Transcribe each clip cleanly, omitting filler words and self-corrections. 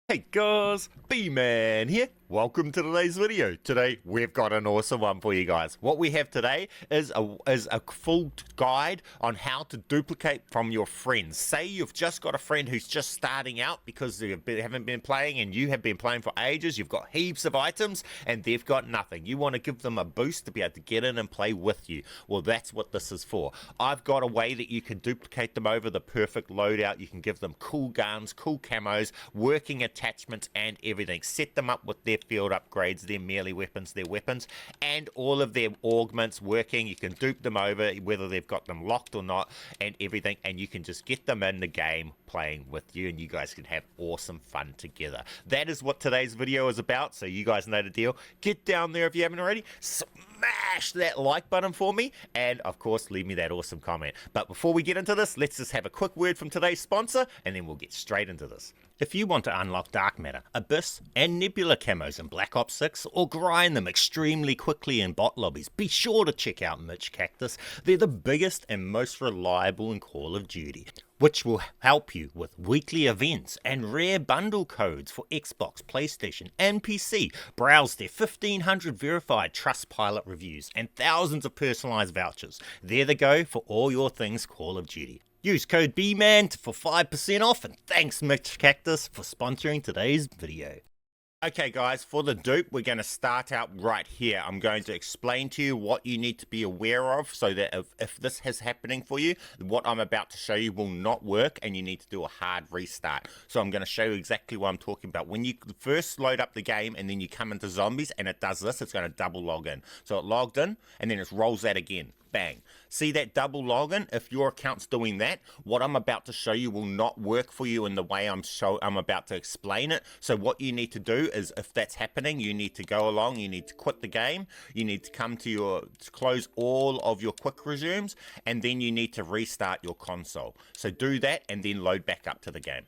Hey guys, B-Man here. Welcome to today's video. Today we've got an awesome one for you guys. What we have today is a full guide on how to duplicate from your friends. Say you've just got a friend who's just starting out because they haven't been playing and you have been playing for ages. You've got heaps of items and they've got nothing. You want to give them a boost to be able to get in and play with you. Well, that's what this is for. I've got a way that you can duplicate them over the perfect loadout. You can give them cool guns, cool camos, working attachments and everything. Set them up with their field upgrades, their melee weapons, their weapons, and all of their augments working. You can dupe them over, whether they've got them locked or not, and everything, and you can just get them in the game playing with you, and you guys can have awesome fun together. That is what today's video is about, so you guys know the deal. Get down there if you haven't already. Smash that like button for me, and of course leave me that awesome comment. But before we get into this, let's just have a quick word from today's sponsor, and then we'll get straight into this. If you want to unlock Dark Matter, Abyss, and Nebula camos in Black Ops 6, or grind them extremely quickly in bot lobbies, be sure to check out MitchCactus. They're the biggest and most reliable in Call of Duty, which will help you with weekly events and rare bundle codes for Xbox, PlayStation, and PC. Browse their 1,500 verified Trustpilot reviews and thousands of personalized vouchers. They're the go for all your things Call of Duty. Use code BMAN for 5% off, and thanks MitchCactus for sponsoring today's video. Okay guys, for the dupe, we're going to start out right here. I'm going to explain to you what you need to be aware of so that if this is happening for you, what I'm about to show you will not work and you need to do a hard restart. So I'm going to show you exactly what I'm talking about. When you first load up the game and then you come into zombies and it does this, it's going to double log in. So it logged in and then it rolls that again. Bang. See that double login? If your account's doing that, what I'm about to show you will not work for you in the way I'm about to explain it. So what you need to do is, if that's happening, you need to go along, you need to quit the game, you need to come to close all of your quick resumes, and then you need to restart your console. So do that and then load back up to the game.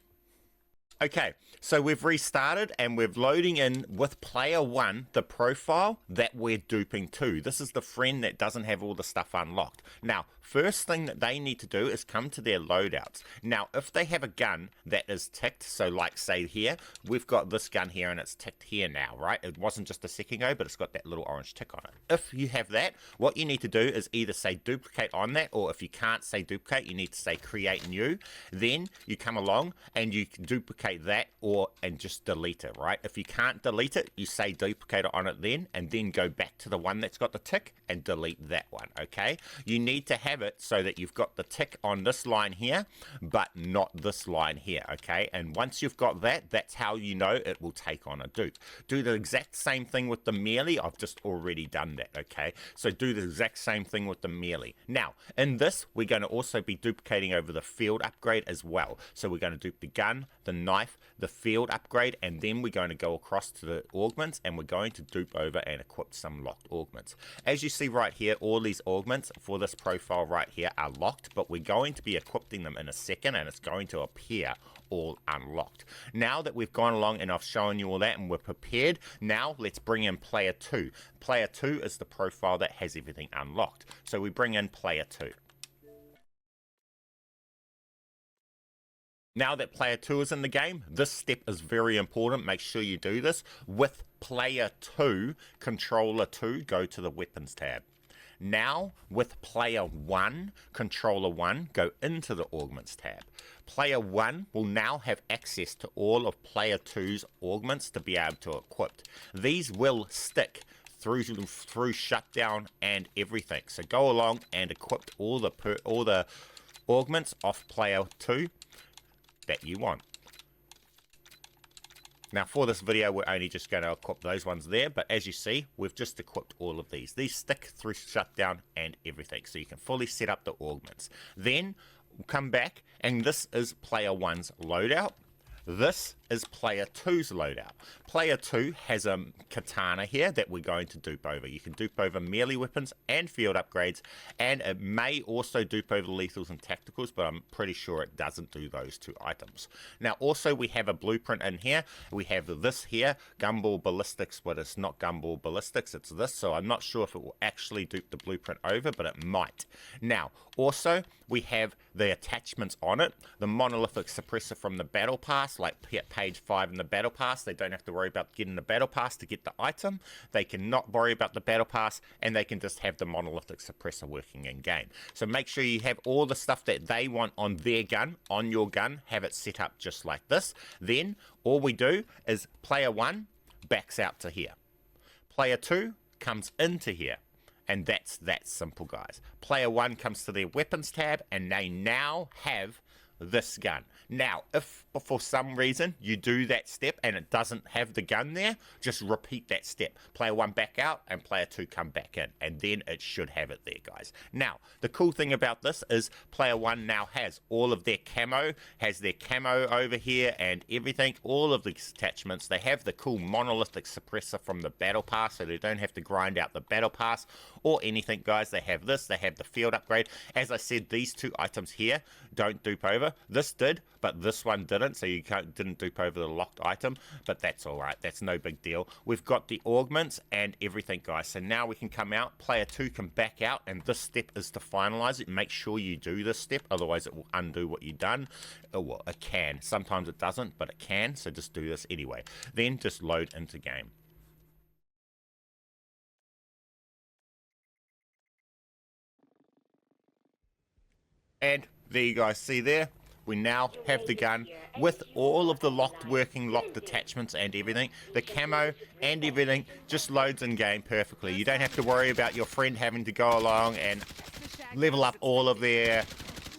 Okay, so we've restarted and we're loading in with player 1 the profile that we're duping to. This is the friend that doesn't have all the stuff unlocked. Now, first thing that they need to do is come to their loadouts. Now, if they have a gun that is ticked, so like say here, we've got this gun here and it's ticked here now, right? It wasn't just a second ago, but it's got that little orange tick on it. If you have that, what you need to do is either say duplicate on that, or if you can't say duplicate, you need to say create new. Then you come along and you can duplicate that and just delete it, right? If you can't delete it, you say duplicate it on it and then go back to the one that's got the tick and delete that one, okay? You need to have it so that you've got the tick on this line here, but not this line here, okay? And once you've got that, that's how you know it will take on a dupe. Do the exact same thing with the melee. I've just already done that, okay? So do the exact same thing with the melee. Now, in this, we're going to also be duplicating over the field upgrade as well. So we're going to dupe the gun, the knife, the field upgrade, and then we're going to go across to the augments and we're going to dupe over and equip some locked augments. As you see right here, all these augments for this profile right here are locked, but we're going to be equipping them in a second and it's going to appear all unlocked. Now that we've gone along and I've shown you all that and we're prepared, now let's bring in player 2. Player 2 is the profile that has everything unlocked. So we bring in player 2. Now that player 2 is in the game, this step is very important. Make sure you do this. With player 2, controller 2, go to the weapons tab. Now, with player 1, controller 1, go into the augments tab. Player 1 will now have access to all of player 2's augments to be able to equip. These will stick through shutdown and everything. So go along and equip all the augments off player 2 that you want. Now for this video we're only just going to equip those ones there, but as you see we've just equipped all of these. These stick through shutdown and everything, so you can fully set up the augments. Then we'll come back and this is player 1's loadout. This is player 2's loadout. Player 2 has a katana here that we're going to dupe over. You can dupe over melee weapons and field upgrades, and it may also dupe over lethals and tacticals, but I'm pretty sure it doesn't do those two items. Now also we have a blueprint in here. We have this here, gumball ballistics, but it's not gumball ballistics, it's this, so I'm not sure if it will actually dupe the blueprint over, but it might. Now also we have the attachments on it, the monolithic suppressor from the battle pass, like page 5 in the battle pass. They don't have to worry about getting the battle pass to get the item. They can not worry about the battle pass, and they can just have the monolithic suppressor working in game. So make sure you have all the stuff that they want on their gun, on your gun, have it set up just like this. Then all we do is player 1 backs out to here. Player 2 comes into here. And that's that simple, guys. Player 1 comes to their weapons tab, and they now have this gun. Now, if for some reason you do that step and it doesn't have the gun there, just repeat that step. Player 1 back out and player 2 come back in, and then it should have it there, guys. Now, the cool thing about this is player 1 now has all of their camo, has their camo over here and everything, all of these attachments. They have the cool monolithic suppressor from the battle pass, so they don't have to grind out the battle pass or anything, guys. They have this, they have the field upgrade. As I said, these two items here don't dupe over. This did, but this one didn't, so you didn't dupe over the locked item, but that's alright, that's no big deal. We've got the augments and everything, guys, so now we can come out, player 2 can back out, and this step is to finalize it. Make sure you do this step, otherwise it will undo what you've done. Oh, well, it can, sometimes it doesn't, but it can, so just do this anyway. Then just load into game. And there you guys see there, we now have the gun with all of the locked attachments and everything. The camo and everything just loads in game perfectly. You don't have to worry about your friend having to go along and level up all of their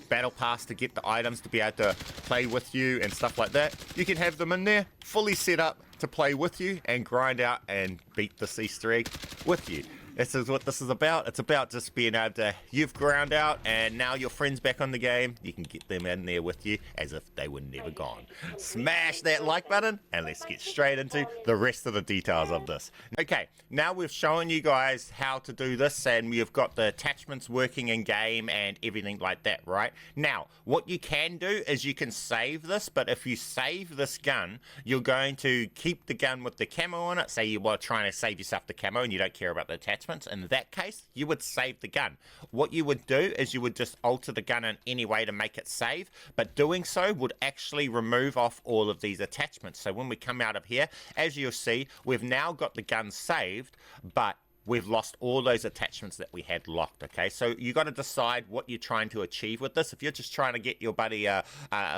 battle pass to get the items to be able to play with you and stuff like that. You can have them in there fully set up to play with you and grind out and beat this Easter egg with you. This is what this is about. It's about just being able to, you've ground out and now your friend's back on the game. You can get them in there with you as if they were never gone. Smash that like button and let's get straight into the rest of the details of this. Okay, now we've shown you guys how to do this and we've got the attachments working in game and everything like that, right? Now, what you can do is you can save this, but if you save this gun, you're going to keep the gun with the camo on it. Say you were trying to save yourself the camo and you don't care about the attachments. In that case, you would save the gun. What you would do is you would just alter the gun in any way to make it save, but doing so would actually remove off all of these attachments. So when we come out of here, as you'll see, we've now got the gun saved, but we've lost all those attachments that we had locked, okay? So you got to decide what you're trying to achieve with this. If you're just trying to get your buddy a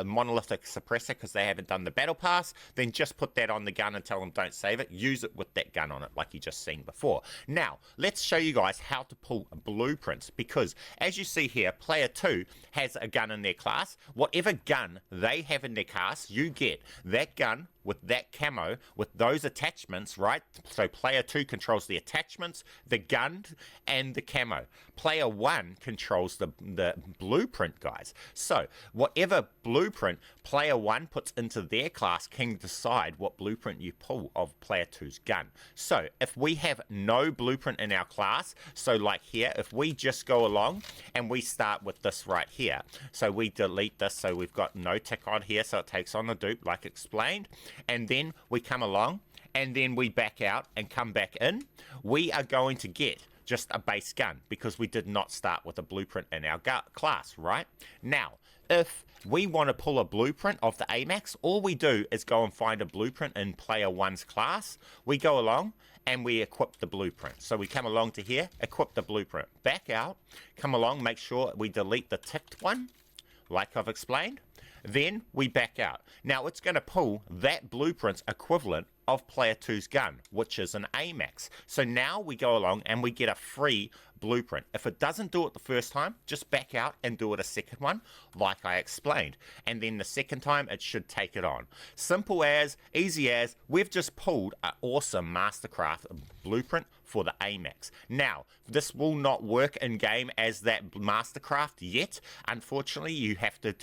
monolithic suppressor because they haven't done the battle pass, then just put that on the gun and tell them don't save it. Use it with that gun on it like you just seen before. Now, let's show you guys how to pull blueprints because as you see here, player 2 has a gun in their class. Whatever gun they have in their class, you get that gun with that camo, with those attachments, right? So player 2 controls the attachments, the gun, and the camo. Player 1 controls the blueprint, guys. So whatever blueprint player 1 puts into their class can decide what blueprint you pull of player 2's gun. So if we have no blueprint in our class, so like here, if we just go along and we start with this right here, so we delete this, so we've got no tick on here, so it takes on the dupe like explained, and then we come along and then we back out and come back in, we are going to get just a base gun because we did not start with a blueprint in our class, right? Now, if we want to pull a blueprint of the AMAX, all we do is go and find a blueprint in player 1's class. We go along and we equip the blueprint. So we come along to here, equip the blueprint, back out, come along, make sure we delete the ticked one, like I've explained. Then we back out. Now it's going to pull that blueprint's equivalent of player 2's gun, which is an AMAX. So now we go along and we get a free blueprint. If it doesn't do it the first time, just back out and do it a second one, like I explained. And then the second time, it should take it on. Simple as, easy as, we've just pulled an awesome Mastercraft blueprint for the AMAX. Now, this will not work in game as that Mastercraft yet. Unfortunately, you have to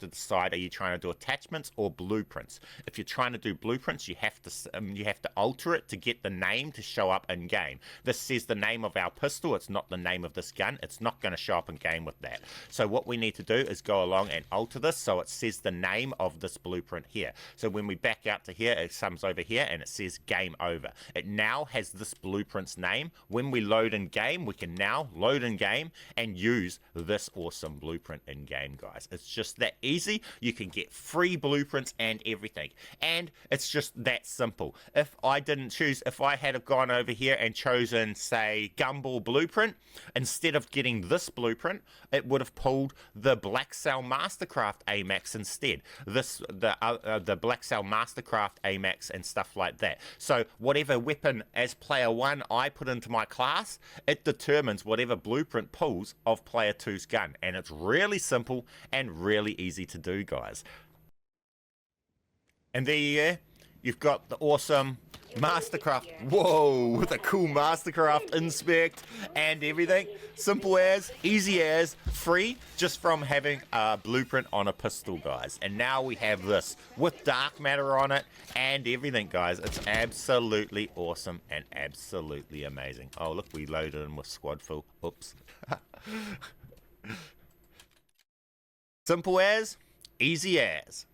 decide, are you trying to do attachments or blueprints? If you're trying to do blueprints, you have to alter it to get the name to show up in game. This says the name of our pistol. It's not the name of this gun. It's not going to show up in game with that. So what we need to do is go along and alter this so it says the name of this blueprint here. So when we back out to here, it comes over here and it says game over. It now has this blueprint blueprint's name. When we load in game, we can now load in game and use this awesome blueprint in game, guys. It's just that easy. You can get free blueprints and everything, and it's just that simple. If I didn't choose, if I had have gone over here and chosen, say, Gumball blueprint, instead of getting this blueprint, it would have pulled the Black Cell Mastercraft AMAX instead. The Black Cell Mastercraft AMAX and stuff like that. So whatever weapon as player 1 I put into my class, it determines whatever blueprint pulls of player 2's gun. And it's really simple and really easy to do, guys. And there you go. You've got the awesome Mastercraft. Whoa, with a cool Mastercraft inspect and everything. Simple as, easy as, free, just from having a blueprint on a pistol, guys. And now we have this with dark matter on it and everything, guys. It's absolutely awesome and absolutely amazing. Oh, look, we loaded in with squad full. Oops. Simple as, easy as.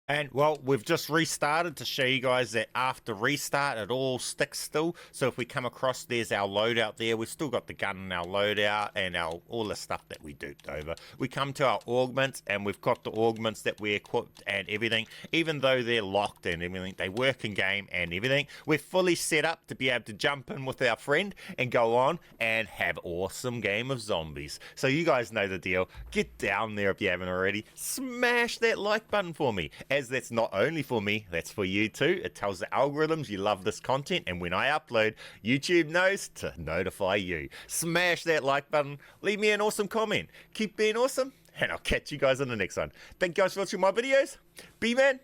And, well, we've just restarted to show you guys that after restart, it all sticks still. So if we come across, there's our loadout there. We've still got the gun in our loadout and all the stuff that we duped over. We come to our augments, and we've got the augments that we equipped and everything. Even though they're locked and everything, they work in game and everything. We're fully set up to be able to jump in with our friend and go on and have awesome game of zombies. So you guys know the deal. Get down there if you haven't already. Smash that like button for me. As that's not only for me, that's for you too. It tells the algorithms you love this content, and when I upload, YouTube knows to notify you. Smash that like button, leave me an awesome comment. Keep being awesome, and I'll catch you guys in the next one. Thank you guys for watching my videos. B-Man.